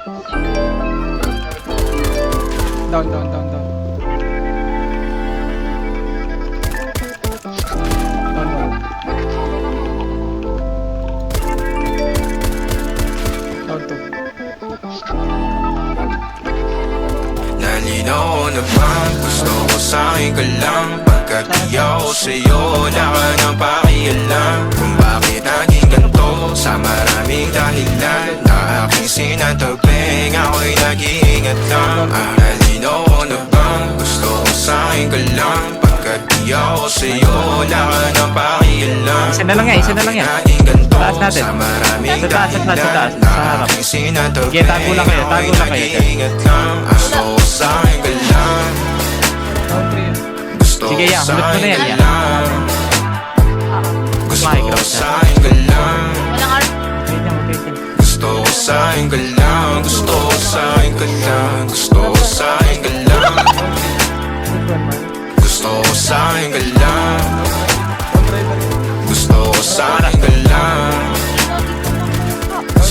Down, down, down, down. Down, down. Down, two. Nalinaw na ba? Gusto ko sa'kin ka lang. Pagkat di ako sa'yo, wala ka nang pakialam. Kung bakit naging ganito sa maraming dahilan na aking sinatagping, ako'y nag-iingat lang. Nalinaw na ba? Gusto ko sa'kin ka lang. Pagkat di ako sa'yo, wala ka nang pakialam. Isa na lang yan, isa na lang yan. Taas natin. Sa taas, sa taas, sa taas. Sa harap. Sige, tago lang kayo, tago lang kayo. Gusto ko sa'kin ka lang. Down, three. Sige, ya, hulot mo na yan, ya. Gusto ko sa'kin ka lang. Okay lang, okay lang. Gusto ko sa'kin ka lang. Gusto ko sa'kin ka lang. Gusto ko sa'kin ka lang. Gusto ko sa'kin ka lang. Gusto ko sa'kin ka lang.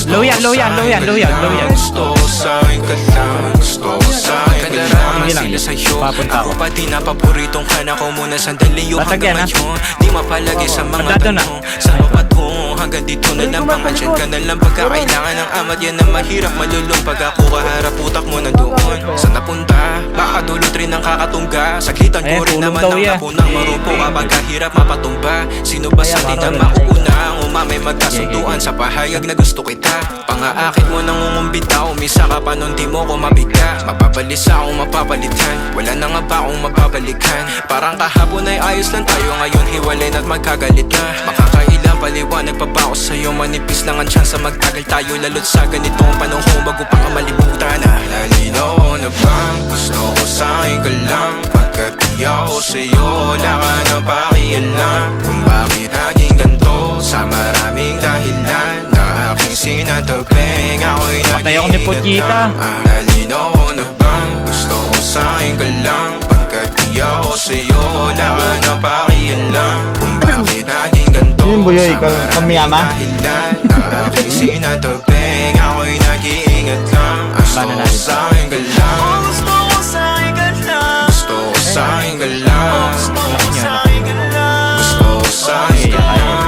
Low yan, low yan, low yan, low yan, low yan. Gusto ko sa'kin ka lang. Gusto ko sa'kin ka lang. Sige lang, papunta ako. Ako pati na paboritong ka na ko muna sandali yung Basag yan, hanggang ha? ngayon. Di mapalagi sa mga Mandado na. tanong. Saan mo patungo? Hanggang dito na lang. Pangansyan ka na lang pagkakailangan ng amat. Yan ang mahirap malulong. Pag ako kaharap utak mo na doon. Saan napunta? Baka dulot rin ang kakatungga. Saglitan ko Ayan, rin tulog naman daw ang yan. napunang marupo. Kapag kahirap mapatumba. Sino ba sa atin na mauuna? Ang umamay magkasunduan sa pahayag na gusto kita. Pangaakit mo nang umumbita. Umisa ka pa nun di mo ko mabiga. Mapapalis akong mapapalitan. Wala na nga ba akong mapapalikan? Parang kahapon ay ayos lang tayo. Ngayon hiwalay na't magkagalit na. Makakailang paliwanag pa ba ako sa'yo? Manipis lang ang tsansa magtagal tayo. Lalo't sa ganitong panahon bago pa ka malibutan na. Nalinaw na bang gusto ko sa'kin ka lang? Pagkat di ako sa'yo, wala ka nang pakialam. Kung bakit naging ganito sa maraming dahilan na aking sinatagping, ako'y Patay ako ni Pochita. nalinaw na bang gusto ko sa'kin ka lang? Pagkat di ako sa'yo, wala ka nang pakialam. Kung bakit naging ganito Yun, Buyoy, sa maraming kamiyama? dahilan na aking sinatagping, ako'y nag-iingat lang. Gusto Paano ko natin? sa'kin ka lang. Gusto ko sa'kin ka lang. Gusto ko sa'kin ka lang. Gusto ko sa'kin ka lang. Gusto ko sa'kin ka lang.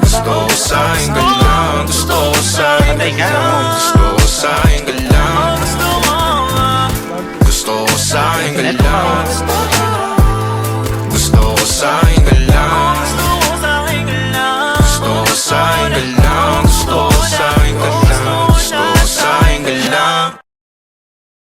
Gusto ko sa'kin ka lang. Gusto ko sa'kin ka lang. Gusto ko sa'kin ka lang. Gusto ko sa'kin ka lang.